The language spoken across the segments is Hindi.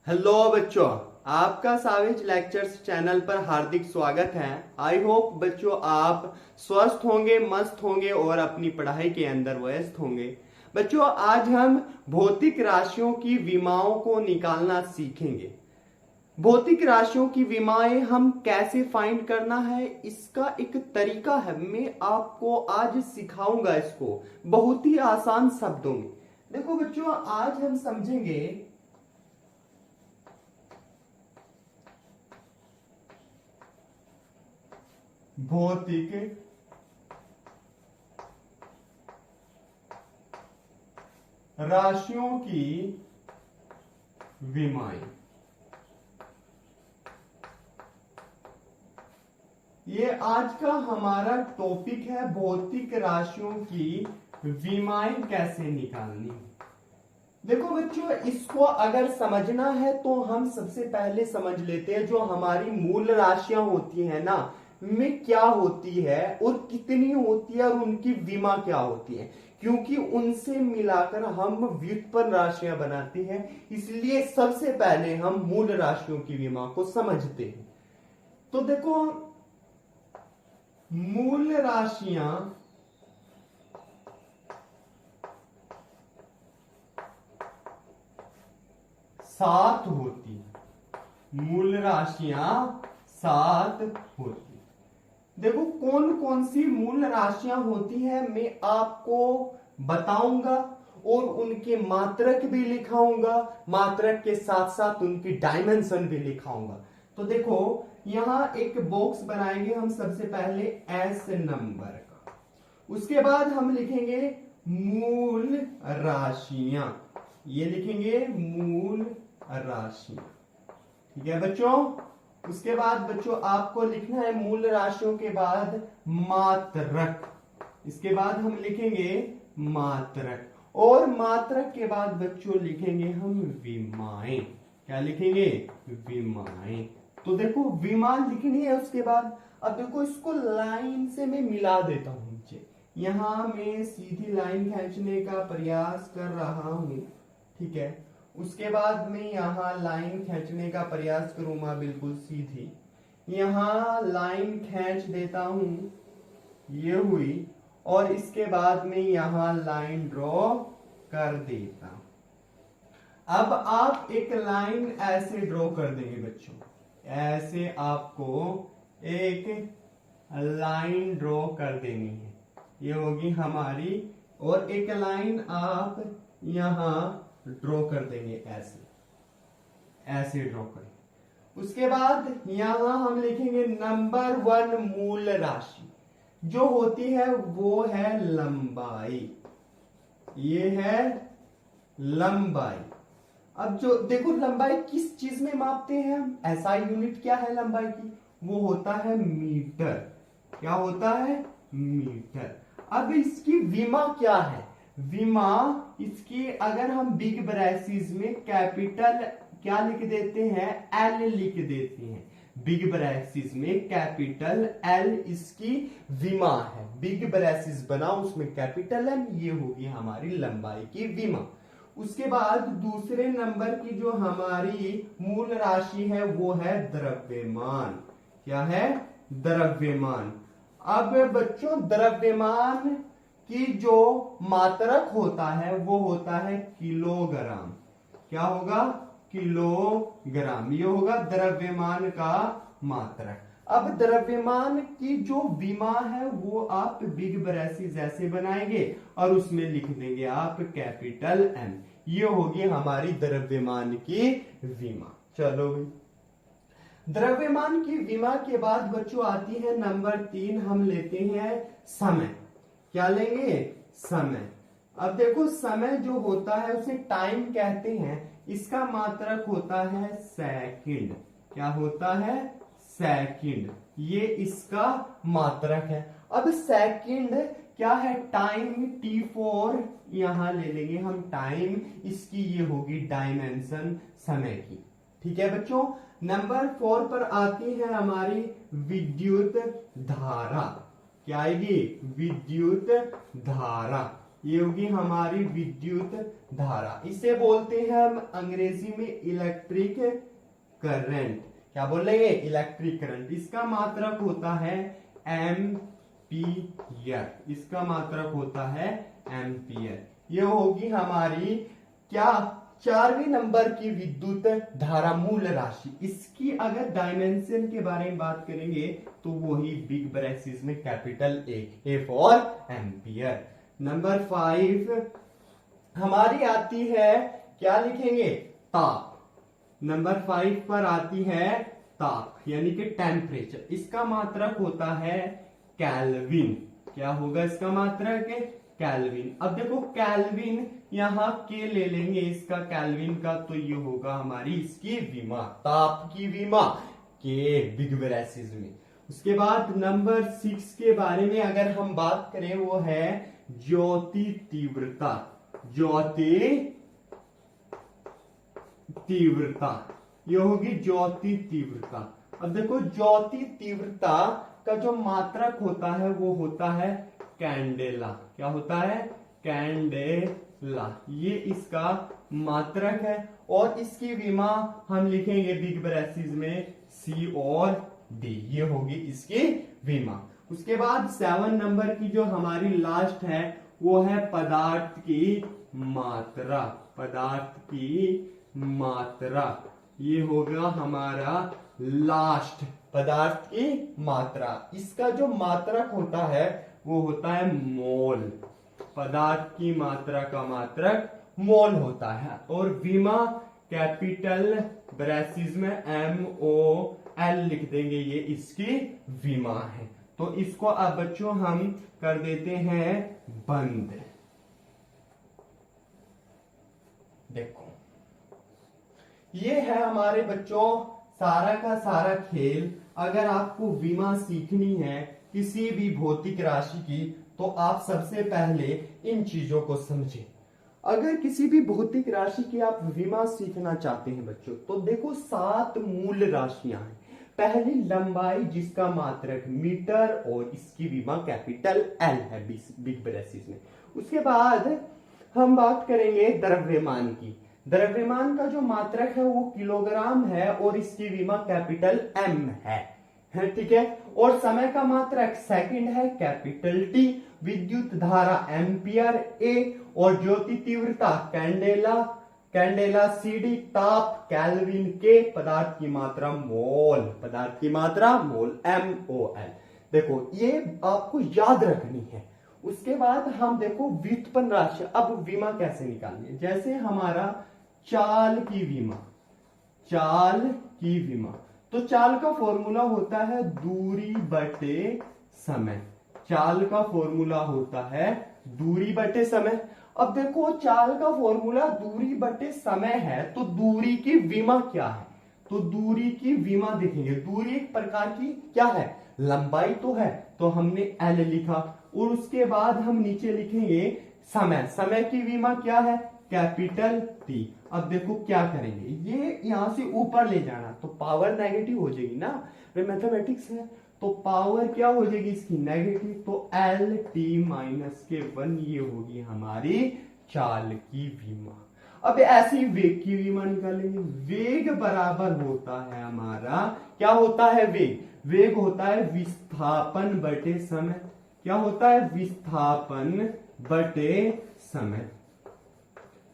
हेलो बच्चों, आपका सावेज लेक्चर्स चैनल पर हार्दिक स्वागत है। आई होप बच्चों आप स्वस्थ होंगे, मस्त होंगे और अपनी पढ़ाई के अंदर व्यस्त होंगे। बच्चों आज हम भौतिक राशियों की विमाओं को निकालना सीखेंगे। भौतिक राशियों की विमाएं हम कैसे फाइंड करना है, इसका एक तरीका है। मैं आपको आज सिखाऊंगा इसको बहुत ही आसान शब्दों में। देखो बच्चों, आज हम समझेंगे भौतिक राशियों की विमाएं। ये आज का हमारा टॉपिक है, भौतिक राशियों की विमाएं कैसे निकालनी। देखो बच्चों, इसको अगर समझना है तो हम सबसे पहले समझ लेते हैं जो हमारी मूल राशियां होती है ना, में क्या होती है और कितनी होती है और उनकी विमा क्या होती है, क्योंकि उनसे मिलाकर हम व्युत्पन्न राशियां बनाते हैं। इसलिए सबसे पहले हम मूल राशियों की विमा को समझते हैं। तो देखो, मूल राशियां सात होती है। मूल राशियां सात होती है। देखो कौन कौन सी मूल राशियां होती है मैं आपको बताऊंगा और उनके मात्रक भी लिखाऊंगा, मात्रक के साथ साथ उनकी डायमेंशन भी लिखाऊंगा। तो देखो यहां एक बॉक्स बनाएंगे हम सबसे पहले एस नंबर का। उसके बाद हम लिखेंगे मूल राशियां, ये लिखेंगे मूल राशियां। ठीक है बच्चों। उसके बाद बच्चों आपको लिखना है मूल राशियों के बाद मात्रक। इसके बाद हम लिखेंगे मात्रक, और मात्रक के बाद बच्चों लिखेंगे हम विमाएं। क्या लिखेंगे? विमाएं। तो देखो विमा लिखनी है उसके बाद। अब देखो इसको लाइन से मैं मिला देता हूं नीचे। यहां मैं सीधी लाइन खींचने का प्रयास कर रहा हूं, ठीक है। उसके बाद मैं यहां लाइन खींचने का प्रयास करूंगा बिल्कुल सीधी। यहां लाइन खींच देता हूं, ये हुई, और इसके बाद में यहां लाइन ड्रॉ कर देता हूं। अब आप एक लाइन ऐसे ड्रॉ कर देंगे बच्चों, ऐसे आपको एक लाइन ड्रॉ कर देनी है, ये होगी हमारी। और एक लाइन आप यहां ड्रॉ कर देंगे, ऐसे ऐसे ड्रॉ करें। उसके बाद यहां हम लिखेंगे नंबर वन मूल राशि जो होती है वो है लंबाई, ये है लंबाई। अब जो देखो लंबाई किस चीज में मापते हैं हम, एसआई यूनिट क्या है लंबाई की, वो होता है मीटर। क्या होता है? मीटर। अब इसकी विमा क्या है? विमा इसकी अगर हम बिग ब्रैकेट्स में कैपिटल क्या लिख देते हैं, एल लिख देते हैं। बिग ब्रैकेट्स में कैपिटल एल इसकी विमा है। बिग ब्रैकेट्स बनाओ उसमें कैपिटल एल, ये होगी हमारी लंबाई की विमा। उसके बाद दूसरे नंबर की जो हमारी मूल राशि है वो है द्रव्यमान। क्या है? द्रव्यमान। अब बच्चों द्रव्यमान की जो मात्रक होता है वो होता है किलोग्राम। क्या होगा? किलोग्राम। ये होगा द्रव्यमान का मात्रक। अब द्रव्यमान की जो विमा है वो आप बिग ब्रैकेट जैसे बनाएंगे और उसमें लिख देंगे आप कैपिटल एम। ये होगी हमारी द्रव्यमान की विमा। चलो भाई, द्रव्यमान की विमा के बाद बच्चों आती है नंबर 3, हम लेते हैं समय। क्या लेंगे? समय। अब देखो समय जो होता है उसे टाइम कहते हैं, इसका मात्रक होता है सेकंड। क्या होता है? सेकंड। ये इसका मात्रक है। अब सेकंड क्या है? टाइम T4 यहां ले लेंगे हम टाइम, इसकी ये होगी डायमेंशन समय की। ठीक है बच्चों। नंबर 4 पर आती है हमारी विद्युत धारा। क्या आएगी? विद्युत धारा। ये होगी हमारी विद्युत धारा। इसे बोलते हैं हम अंग्रेजी में इलेक्ट्रिक करंट। क्या बोलेंगे? Electric current. इसका मात्रक होता है एम्पियर। इसका मात्रक होता है एम्पियर। ये होगी हमारी क्या? 4वें नंबर की विद्युत धारा मूल राशि। इसकी अगर डायमेंशन के बारे में बात करेंगे तो वही बिग ब्रैकेट में capital A for ampere. Number 5 हमारी आती है, क्या लिखेंगे? ताप। नंबर 5 पर आती है ताप, यानी कि टेम्परेचर। इसका मात्रक होता है केल्विन। क्या होगा इसका मात्रक? केल्विन। अब देखो केल्विन, यहां के ले लेंगे इसका केल्विन का, तो ये होगा हमारी इसकी विमा, ताप की विमा के बिग ब्रैकेट में। उसके बाद नंबर 6 के बारे में अगर हम बात करें, वो है ज्योति तीव्रता। ज्योति तीव्रता, ये होगी ज्योति तीव्रता। अब देखो ज्योति तीव्रता का जो मात्रक होता है वो होता है कैंडेला। क्या होता है? कैंडेला। ये इसका मात्रक है और इसकी विमा हम लिखेंगे बिग ब्रैकेट में C और D। ये होगी इसकी विमा। उसके बाद 7 नंबर की जो हमारी लास्ट है वो है पदार्थ की मात्रा। पदार्थ की मात्रा, ये होगा हमारा लास्ट, पदार्थ की मात्रा। इसका जो मात्रक होता है वो होता है मोल। पदार्थ की मात्रा का मात्रक मोल होता है। और विमा कैपिटल ब्रैकेट में MOL लिख देंगे, ये इसकी विमा है। तो इसको अब बच्चों हम कर देते हैं बंद। देखो ये है हमारे बच्चों सारा का सारा खेल। अगर आपको विमा सीखनी है किसी भी भौतिक राशि की, तो आप सबसे पहले इन चीजों को समझें। अगर किसी भी भौतिक राशि की आप विमा सीखना चाहते हैं बच्चों, तो देखो 7 मूल राशियां हैं। पहली लंबाई जिसका मात्रक मीटर और इसकी विमा कैपिटल L है बिग ब्रैकेट में। उसके बाद हम बात करेंगे द्रव्यमान की। द्रव्यमान का जो मात्रक है वो किलोग्राम है और इसकी विमा कैपिटल M है, ठीक है। और समय का मात्रक सेकंड है कैपिटल T। विद्युत धारा एम्पियर A और ज्योति तीव्रता कैंडेला CD। ताप केल्विन K। पदार्थ की मात्रा मोल। पदार्थ की मात्रा मोल MOL। देखो ये आपको याद रखनी है। उसके बाद हम देखो व्युत्पन्न राशि। अब विमा कैसे निकालनी है? जैसे हमारा चाल की विमा। चाल की विमा, तो चाल का फॉर्मूला होता है दूरी बटे समय। चाल का फॉर्मूला होता है दूरी बटे समय। अब देखो चाल का फॉर्मूला दूरी बटे समय है, तो दूरी की विमा क्या है? तो दूरी की विमा देखेंगे। दूरी एक प्रकार की क्या है? लंबाई तो है, तो हमने L लिखा। और उसके बाद हम नीचे लिखेंगे समय। समय की विमा क्या है? Capital T। अब देखो क्या करेंगे, ये यहां से ऊपर ले जाना, तो पावर नेगेटिव हो जाएगी ना, मैथमेटिक्स है। तो पावर क्या हो जाएगी इसकी? नेगेटिव। तो LT-1 ये होगी हमारी चाल की विमा। अब ऐसी वेग की विमा निकालेंगे। वेग बराबर होता है हमारा, क्या होता है वेग? वेग होता है विस्थापन बटे समय। क्या होता है? विस्थापन बटे समय।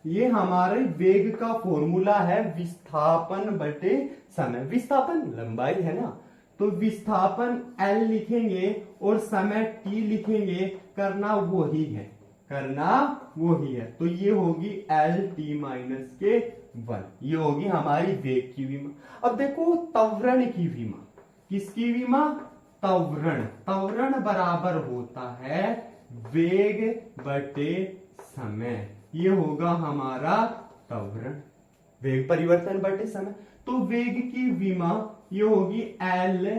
ये हमारे वेग का फॉर्मूला है, विस्थापन बटे समय। विस्थापन लंबाई है ना, तो विस्थापन L लिखेंगे और समय T लिखेंगे। करना वही है, करना वही है। तो ये होगी LT-1। ये होगी हमारी वेग की विमा। अब देखो त्वरण की विमा। किसकी विमा? त्वरण। त्वरण बराबर होता है वेग बटे समय। ये होगा हमारा त्वरण, वेग परिवर्तन बटे समय। तो वेग की विमा ये होगी L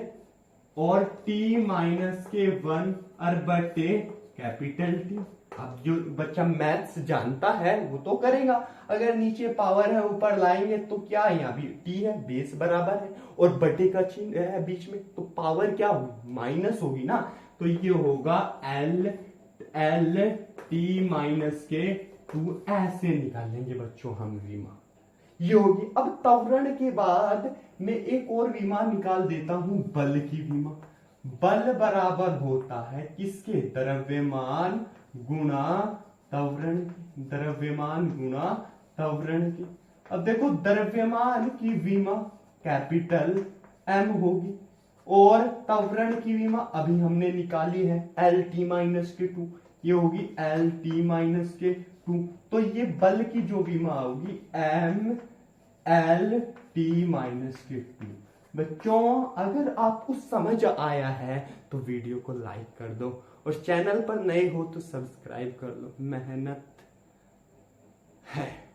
और T-1 और बटे कैपिटल T। अब जो बच्चा मैथ्स जानता है वो तो करेगा। अगर नीचे पावर है ऊपर लाएंगे तो क्या है? यहाँ भी T है, बेस बराबर है और बटे का चिन्ह है बीच में, तो पावर क्या होगी? माइनस होगी ना। तो ये होगा L एल टी माइनस के टू ऐसे निकालेंगे बच्चों हम विमा। ये होगी। अब त्वरण के बाद मैं एक और विमा निकाल देता हूं, बल की विमा। बल बराबर होता है किसके? द्रव्यमान गुणा त्वरण, द्रव्यमान गुणा त्वरण की। अब देखो द्रव्यमान की विमा कैपिटल एम होगी और त्वरण की विमा अभी हमने निकाली है एल टी माइनस के टू, ये होगी एल टी माइनस के टू। तो ये बल की जो विमा होगी एम एल टी माइनस के टू। बच्चों अगर आपको समझ आया है तो वीडियो को लाइक कर दो और चैनल पर नए हो तो सब्सक्राइब कर लो, मेहनत है।